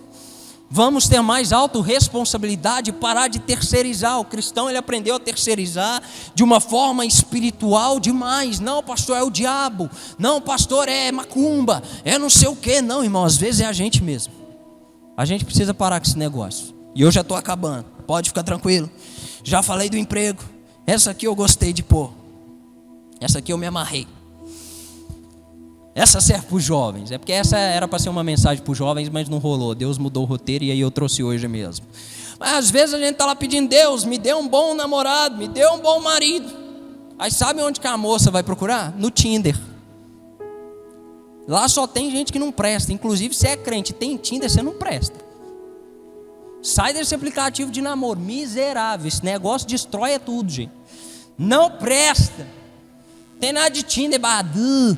Vamos ter mais autorresponsabilidade, parar de terceirizar. O cristão, ele aprendeu a terceirizar de uma forma espiritual demais. Não, pastor, é o diabo. Não, pastor, é macumba. É não sei o quê. Não, irmão, às vezes é a gente mesmo. A gente precisa parar com esse negócio. E eu já estou acabando. Pode ficar tranquilo. Já falei do emprego. Essa aqui eu gostei de pôr. Essa aqui eu me amarrei. Essa serve para os jovens. É porque essa era para ser uma mensagem para os jovens, mas não rolou. Deus mudou o roteiro e aí eu trouxe hoje mesmo. Mas às vezes a gente está lá pedindo: Deus, me dê um bom namorado, me dê um bom marido. Aí sabe onde que a moça vai procurar? No Tinder. Lá só tem gente que não presta. Inclusive, se é crente e tem Tinder, você não presta. Sai desse aplicativo de namoro. Miserável. Esse negócio destrói tudo, gente. Não presta. Tem nada de Tinder, Badu,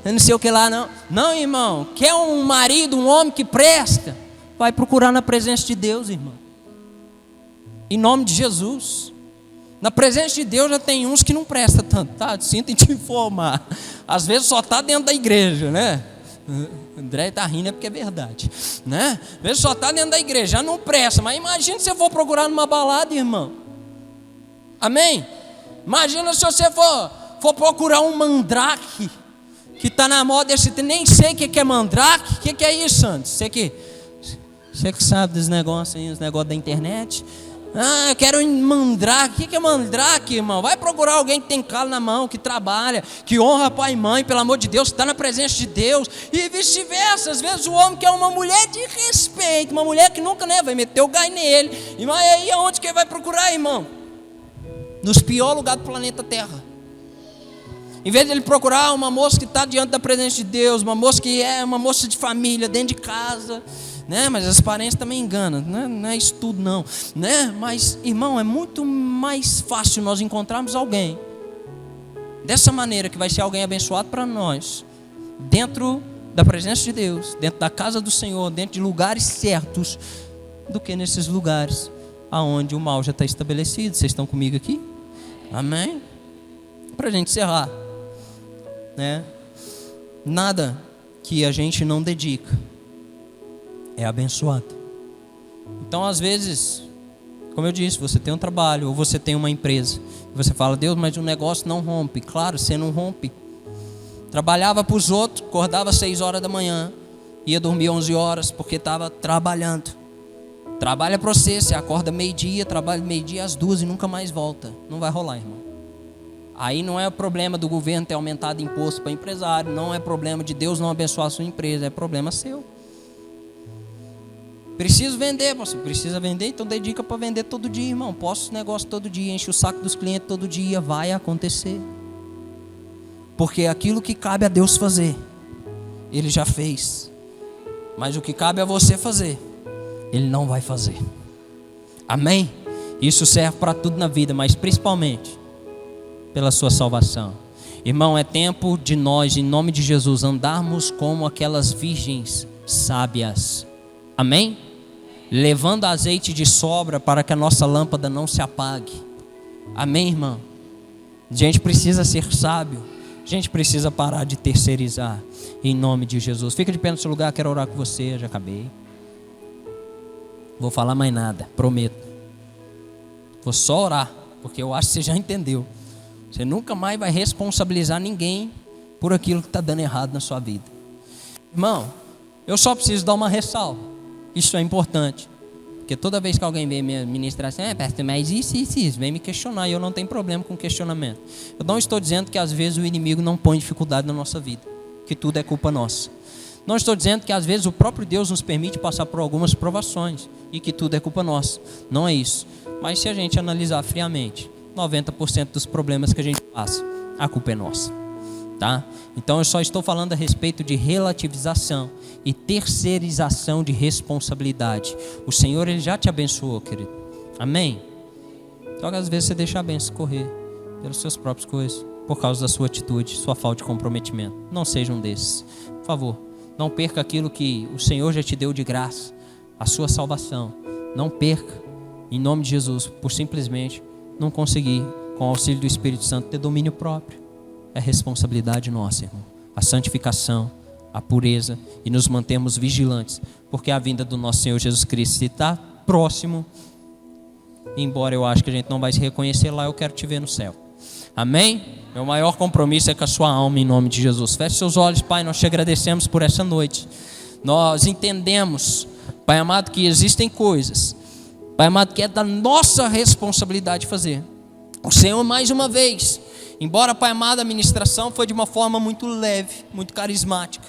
não sei o que lá, não. Não, irmão. Quer um marido, um homem que presta? Vai procurar na presença de Deus, irmão. Em nome de Jesus. Na presença de Deus já tem uns que não prestam tanto, tá? Sinto em te informar. Às vezes só está dentro da igreja, né? André está rindo é porque é verdade, né? Às vezes só está dentro da igreja, já não presta. Mas imagina se eu for procurar numa balada, irmão. Amém? Imagina se você for procurar um mandrake, que está na moda, nem sei o que é mandrake. O que é isso, Santos? Você que sabe dos negócios aí, os negócios da internet. Ah, eu quero um mandrake. O que é mandrake, irmão? Vai procurar alguém que tem calo na mão, que trabalha, que honra pai e mãe, pelo amor de Deus, que está na presença de Deus. E vice-versa. Às vezes o homem quer uma mulher de respeito, uma mulher que nunca, né, vai meter o gai nele. E mas aí aonde que ele vai procurar, irmão? Nos piores lugares do planeta Terra. Em vez de ele procurar uma moça que está diante da presença de Deus, uma moça que é uma moça de família, dentro de casa, né? Mas as aparências também enganam, né? Não é isso tudo não, né? Mas, irmão, é muito mais fácil nós encontrarmos alguém dessa maneira, que vai ser alguém abençoado para nós, dentro da presença de Deus, dentro da casa do Senhor, dentro de lugares certos, do que nesses lugares aonde o mal já está estabelecido. Vocês estão comigo aqui? Amém? Para a gente encerrar, né? Nada que a gente não dedica é abençoado. Então, às vezes, como eu disse, você tem um trabalho ou você tem uma empresa, e você fala: Deus, mas o negócio não rompe. Claro, você não rompe. Trabalhava para os outros, acordava às 6 horas da manhã, ia dormir 11 horas porque estava trabalhando. Trabalha para você, você acorda meio-dia, trabalha meio-dia às 2 e nunca mais volta. Não vai rolar, irmão. Aí não é o problema do governo ter aumentado imposto para empresário, não é problema de Deus não abençoar a sua empresa, é problema seu. Preciso vender, você precisa vender, então dedica para vender todo dia, irmão. Posta o negócio todo dia, enche o saco dos clientes todo dia, vai acontecer. Porque aquilo que cabe a Deus fazer, Ele já fez. Mas o que cabe a você fazer, Ele não vai fazer. Amém? Isso serve para tudo na vida, mas principalmente pela sua salvação. Irmão, é tempo de nós, em nome de Jesus, andarmos como aquelas virgens sábias. Amém? Levando azeite de sobra para que a nossa lâmpada não se apague. Amém, irmão? A gente precisa ser sábio. A gente precisa parar de terceirizar. Em nome de Jesus. Fica de pé no seu lugar, quero orar com você. Já acabei. Vou falar mais nada, prometo. Vou só orar, porque eu acho que você já entendeu. Você nunca mais vai responsabilizar ninguém por aquilo que está dando errado na sua vida. Irmão, eu só preciso dar uma ressalva. Isso é importante. Porque toda vez que alguém vem me ministrar assim: pastor, mas isso, vem me questionar. E eu não tenho problema com questionamento. Eu não estou dizendo que às vezes o inimigo não põe dificuldade na nossa vida, que tudo é culpa nossa. Não estou dizendo que às vezes o próprio Deus nos permite passar por algumas provações e que tudo é culpa nossa. Não é isso. Mas se a gente analisar friamente, 90% dos problemas que a gente passa, a culpa é nossa, tá? Então eu só estou falando a respeito de relativização e terceirização de responsabilidade. O Senhor, Ele já te abençoou, querido. Amém? Então às vezes você deixa a bênção correr pelas suas próprias coisas, por causa da sua atitude, sua falta de comprometimento. Não seja um desses, por favor. Não perca aquilo que o Senhor já te deu de graça, a sua salvação. Não perca, em nome de Jesus, por simplesmente não conseguir, com o auxílio do Espírito Santo, ter domínio próprio. É responsabilidade nossa, irmão. A santificação, a pureza e nos mantermos vigilantes, porque a vinda do nosso Senhor Jesus Cristo está próximo. Embora eu acho que a gente não vai se reconhecer lá, eu quero te ver no céu. Amém? Meu maior compromisso é com a sua alma, em nome de Jesus. Feche seus olhos, Pai, nós te agradecemos por essa noite. Nós entendemos, Pai amado, que existem coisas, Pai amado, que é da nossa responsabilidade fazer. O Senhor mais uma vez Embora, Pai amado, a ministração foi de uma forma muito leve, muito carismática,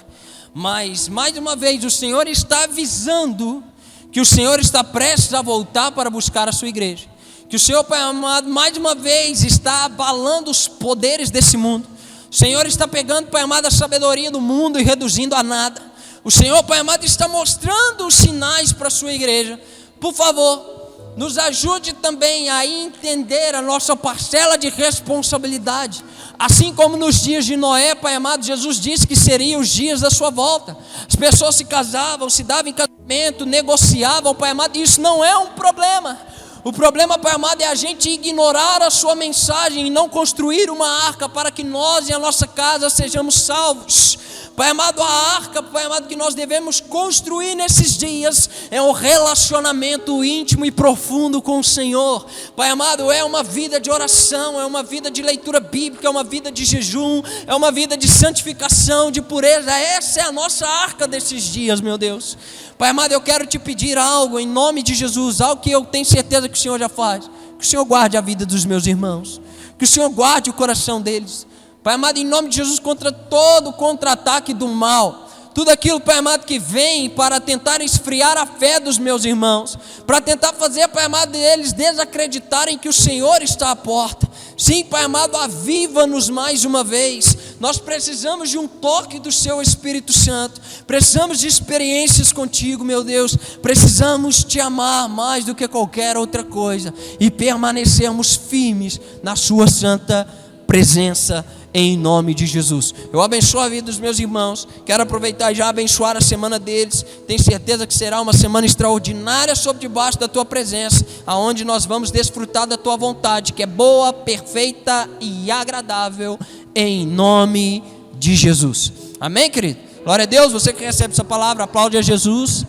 mas mais uma vez o Senhor está avisando que o Senhor está prestes a voltar para buscar a sua igreja. Que o Senhor, Pai amado, mais uma vez está abalando os poderes desse mundo. O Senhor está pegando, Pai amado, a sabedoria do mundo e reduzindo a nada. O Senhor, Pai amado, está mostrando os sinais para a sua igreja. Por favor, nos ajude também a entender a nossa parcela de responsabilidade. Assim como nos dias de Noé, Pai amado, Jesus disse que seriam os dias da sua volta. As pessoas se casavam, se davam em casamento, negociavam, Pai amado, e isso não é um problema. O problema, Pai amado, é a gente ignorar a sua mensagem e não construir uma arca para que nós e a nossa casa sejamos salvos. Pai amado, a arca, Pai amado, que nós devemos construir nesses dias é um relacionamento íntimo e profundo com o Senhor. Pai amado, é uma vida de oração, é uma vida de leitura bíblica, é uma vida de jejum, é uma vida de santificação, de pureza. Essa é a nossa arca desses dias, meu Deus. Pai amado, eu quero te pedir algo em nome de Jesus, algo que eu tenho certeza que o Senhor já faz. Que o Senhor guarde a vida dos meus irmãos, que o Senhor guarde o coração deles. Pai amado, em nome de Jesus, contra todo contra-ataque do mal, tudo aquilo, Pai amado, que vem para tentar esfriar a fé dos meus irmãos, para tentar fazer, Pai amado, eles desacreditarem que o Senhor está à porta. Sim, Pai amado, aviva-nos mais uma vez. Nós precisamos de um toque do Seu Espírito Santo, precisamos de experiências contigo, meu Deus, precisamos te amar mais do que qualquer outra coisa e permanecermos firmes na Sua santa presença, em nome de Jesus. Eu abençoo a vida dos meus irmãos, quero aproveitar e já abençoar a semana deles. Tenho certeza que será uma semana extraordinária sob debaixo da Tua presença, aonde nós vamos desfrutar da Tua vontade, que é boa, perfeita e agradável, em nome de Jesus. Amém, querido? Glória a Deus. Você que recebe essa palavra, aplaude a Jesus.